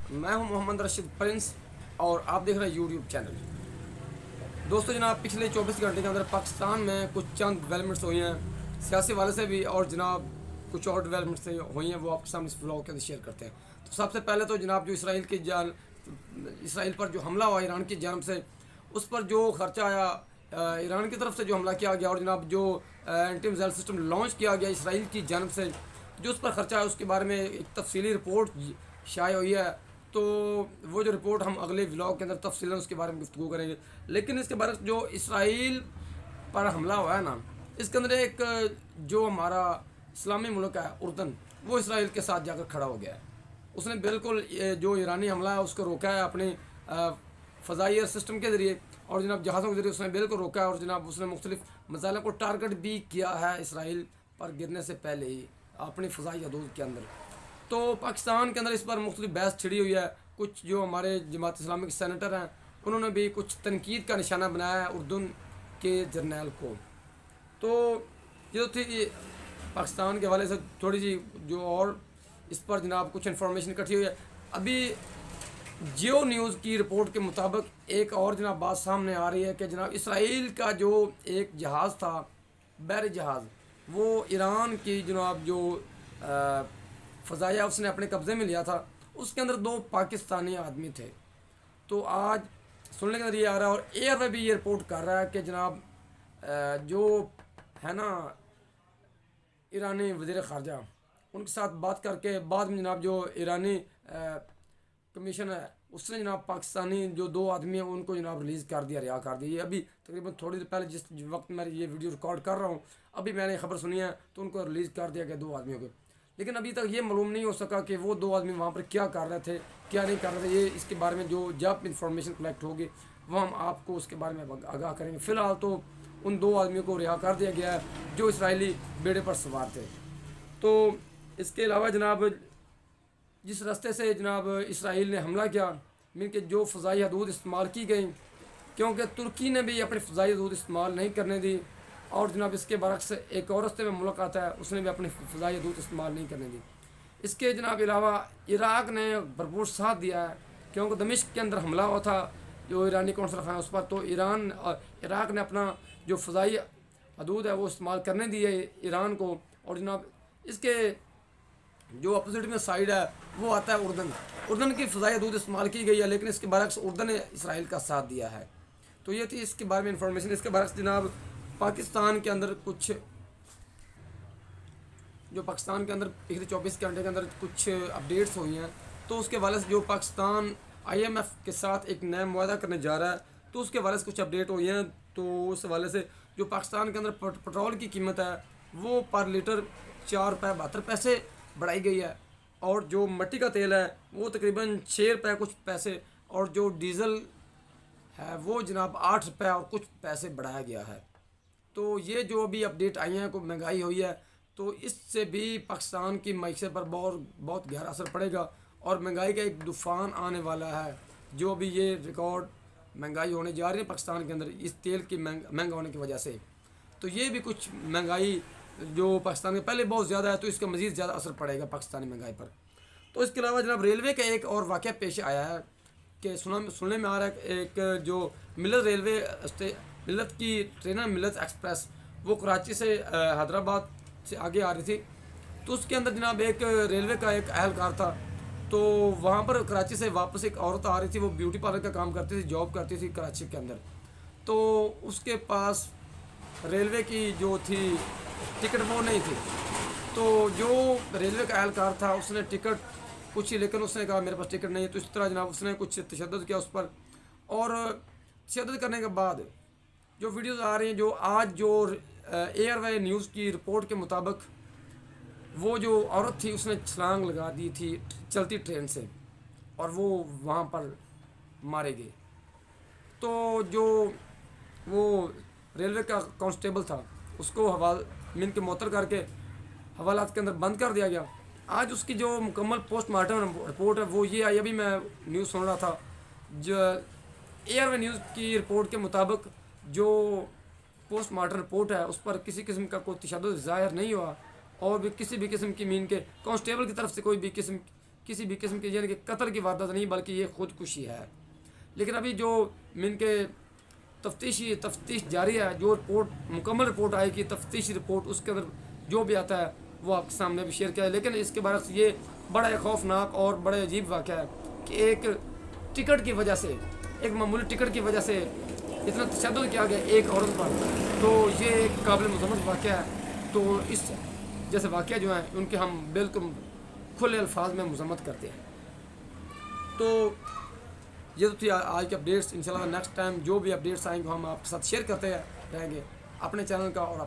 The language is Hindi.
मैं हूं मोहम्मद रशीद प्रिंस और आप देख रहे हैं यूट्यूब चैनल। दोस्तों जनाब, पिछले 24 घंटे के अंदर पाकिस्तान में कुछ चंद डेवलपमेंट्स हुई हैं सियासी वाले से भी, और जनाब कुछ और डेवलपमेंट्स हुई हैं वो आपके सामने इस ब्लॉग के अंदर शेयर करते हैं। तो सबसे पहले तो जनाब जो इसराइल पर जो हमला हुआ ईरान की जानब से, उस पर जो खर्चा आया ईरान की तरफ से जो हमला किया गया, और जनाब जो एंटी मिसाइल सिस्टम लॉन्च किया गया इसराइल की जानब से, जो उस पर खर्चा है उसके बारे में एक तफसीली रिपोर्ट शाये हुई है। तो वो जो रिपोर्ट हम अगले व्लॉग के अंदर तफसीलन उसके बारे में गुफ्तगू करेंगे। लेकिन इसके बारे में जो इसराइल पर हमला हुआ है ना, इसके अंदर एक जो हमारा इस्लामी मुल्क है उर्दन, वो इसराइल के साथ जाकर खड़ा हो गया है। उसने बिल्कुल जो ईरानी हमला है उसको रोका है अपने फ़ज़ाई सिस्टम के ज़रिए, और जनाब जहाज़ों के ज़रिए उसने बिल्कुल रोका है। और जनाब उसने मुख्तलिफ मिसाइलों को टारगेट भी किया है इसराइल पर गिरने से पहले ही अपनी फ़ज़ाई हदूद के अंदर। तो पाकिस्तान के अंदर इस पर मुख्तलिफ बहस छिड़ी हुई है। कुछ जो हमारे जमात इस्लामी के सेनेटर हैं उन्होंने भी कुछ तनकीद का निशाना बनाया है उर्दन के जर्नैल को। तो ये तो थी पाकिस्तान के हवाले से थोड़ी सी जो, और इस पर जनाब कुछ इन्फॉर्मेशन इकट्ठी हुई है। अभी जियो न्यूज़ की रिपोर्ट के मुताबिक एक और जनाब बात सामने आ रही है कि जनाब इसराइल का जो एक जहाज़ था, बहरी जहाज़, वो ईरान की जनाब जो फ़ज़ाया उसने अपने कब्ज़े में लिया था, उसके अंदर 2 पाकिस्तानी आदमी थे। तो आज सुनने के अंदर ये आ रहा है, और एयर में भी ये रिपोर्ट कर रहा है कि जनाब जो है ना ईरानी वज़ीर ख़ारजा, उनके साथ बात करके बाद में जनाब जो ईरानी कमीशन है उसने जनाब पाकिस्तानी जो 2 आदमी हैं उनको जनाब रिलीज़ कर दिया, रिहा कर दिया। ये अभी तकरीबन थोड़ी देर पहले जिस वक्त मैं ये वीडियो रिकॉर्ड कर रहा हूँ, अभी मैंने खबर सुनी है, तो उनको रिलीज़ कर दिया गया 2 आदमियों को। लेकिन अभी तक ये मालूम नहीं हो सका कि वो 2 आदमी वहाँ पर क्या कर रहे थे, क्या नहीं कर रहे थे। ये इसके बारे में जो जब इंफॉर्मेशन कलेक्ट होगी वो हम आपको उसके बारे में आगाह करेंगे। फ़िलहाल तो उन 2 आदमियों को रिहा कर दिया गया है जो इसराइली बेड़े पर सवार थे। तो इसके अलावा जनाब जिस रास्ते से जनाब इसराइल ने हमला किया, मीन के जो फ़ज़ाई हदूद इस्तेमाल की गई, क्योंकि तुर्की ने भी अपनी फ़ज़ाई हदूद इस्तेमाल नहीं करने दी, और जनाब इसके बरक्स एक और रास्ते में मुल्क आता है उसने भी अपनी फ़ज़ाई हदूद इस्तेमाल नहीं करने दी। इसके जनाब अलावा इराक़ ने भरपूर साथ दिया है, क्योंकि दमिश्क के अंदर हमला हुआ था जो ईरानी कौंसल खाना उस पर, तो ईरान और इराक़ ने अपना जो फ़ज़ाई हदूद है वो इस्तेमाल करने दी है ईरान को। और जनाब इसके जो अपोजिट में साइड है वो आता है उर्दन की फ़ज़ाई हदूद इस्तेमाल की गई है, लेकिन इसके बरक्स उर्दन ने इसराइल का साथ दिया है। तो ये थी इसके बारे में इंफॉर्मेशन। इसके बरक्स जनाब पाकिस्तान के अंदर कुछ जो पाकिस्तान के अंदर पिछले 24 घंटे के अंदर कुछ अपडेट्स हुई हैं, तो उसके हवाले से जो पाकिस्तान IMF के साथ एक नया मुआहदा करने जा रहा है, तो उसके हवाले से कुछ अपडेट हुई हैं। तो उस हवाले से जो पाकिस्तान के अंदर पेट्रोल की कीमत है वो पर लीटर 4 रुपये 72 पैसे बढ़ाई गई है, और जो मिट्टी का तेल है वो तकरीबन 6 रुपये कुछ पैसे, और जो डीज़ल है वो जनाब 8 रुपये और कुछ पैसे बढ़ाया गया है। तो ये जो अभी अपडेट आई हैं, को महंगाई हुई है, तो इससे भी पाकिस्तान की मईशत पर बहुत गहरा असर पड़ेगा, और महंगाई का एक तूफ़ान आने वाला है। जो भी ये रिकॉर्ड महंगाई होने जा रही है पाकिस्तान के अंदर इस तेल की महंगा होने की वजह से, तो ये भी कुछ महंगाई जो पाकिस्तान में पहले बहुत ज़्यादा है, तो इसका मज़ीद ज़्यादा असर पड़ेगा पाकिस्तानी महंगाई पर। तो इसके अलावा जनाब रेलवे का एक और वाक़या पेश आया है कि सुनने में आ रहा है कि एक जो मिलत रेलवे मिलत की ट्रेन है, मिलत एक्सप्रेस, वो कराची से हैदराबाद से आगे आ रही थी। तो उसके अंदर जनाब एक रेलवे का एक अहलकार था, तो वहाँ पर कराची से वापस एक औरत आ रही थी, वो ब्यूटी पार्लर का काम करती थी, जॉब करती थी कराची के अंदर। तो उसके पास रेलवे की जो थी टिकट वो नहीं थी। तो जो रेलवे का एहलकार था उसने टिकट पूछी, लेकिन उसने कहा मेरे पास टिकट नहीं है। तो इस तरह जनाब उसने कुछ तशद्दुद किया उस पर, और तशद्दुद करने के बाद जो वीडियोज़ आ रही हैं, जो आज जो एयरवे न्यूज़ की रिपोर्ट के मुताबिक वो जो औरत थी उसने छलांग लगा दी थी चलती ट्रेन से, और वो वहाँ पर मारे गए। तो जो वो रेलवे का कांस्टेबल था उसको मीन के मुअत्तल करके हवालात के अंदर बंद कर दिया गया। आज उसकी जो मुकम्मल पोस्टमार्टम रिपोर्ट है वो ये आई, अभी मैं न्यूज़ सुन रहा था, जो एयरवे न्यूज़ की रिपोर्ट के मुताबिक जो पोस्टमार्टम रिपोर्ट है उस पर किसी किस्म का कोई तशद्दुद ज़ाहिर नहीं हुआ, और भी किसी भी किस्म की मीन के कांस्टेबल की तरफ से कोई भी किस्म किसी भी किस्म की यानी कि कत्ल की वारदात नहीं, बल्कि ये खुदकुशी है। लेकिन अभी जो इनके तफ्तीश जारी है, जो रिपोर्ट मुकम्मल रिपोर्ट आएगी, तफ्तीशी रिपोर्ट, उसके अंदर जो भी आता है वो आपके सामने भी शेयर किया है। लेकिन इसके बारे से ये बड़ा एक खौफनाक और बड़ा अजीब वाक़या है कि एक टिकट की वजह से, एक मामूली टिकट की वजह से इतना तशद्दुद किया गया एक औरत पर, तो ये एक काबिल मज़म्मत वाक़या है। तो इस जैसे वाक़या जो हैं उनके हम बिल्कुल खुले अल्फाज में मज़म्मत करते हैं। तो ये तो थी आज की अपडेट्स। इंशाल्लाह नेक्स्ट टाइम जो भी अपडेट्स आएंगे हम आपके साथ शेयर करते रहेंगे अपने चैनल का और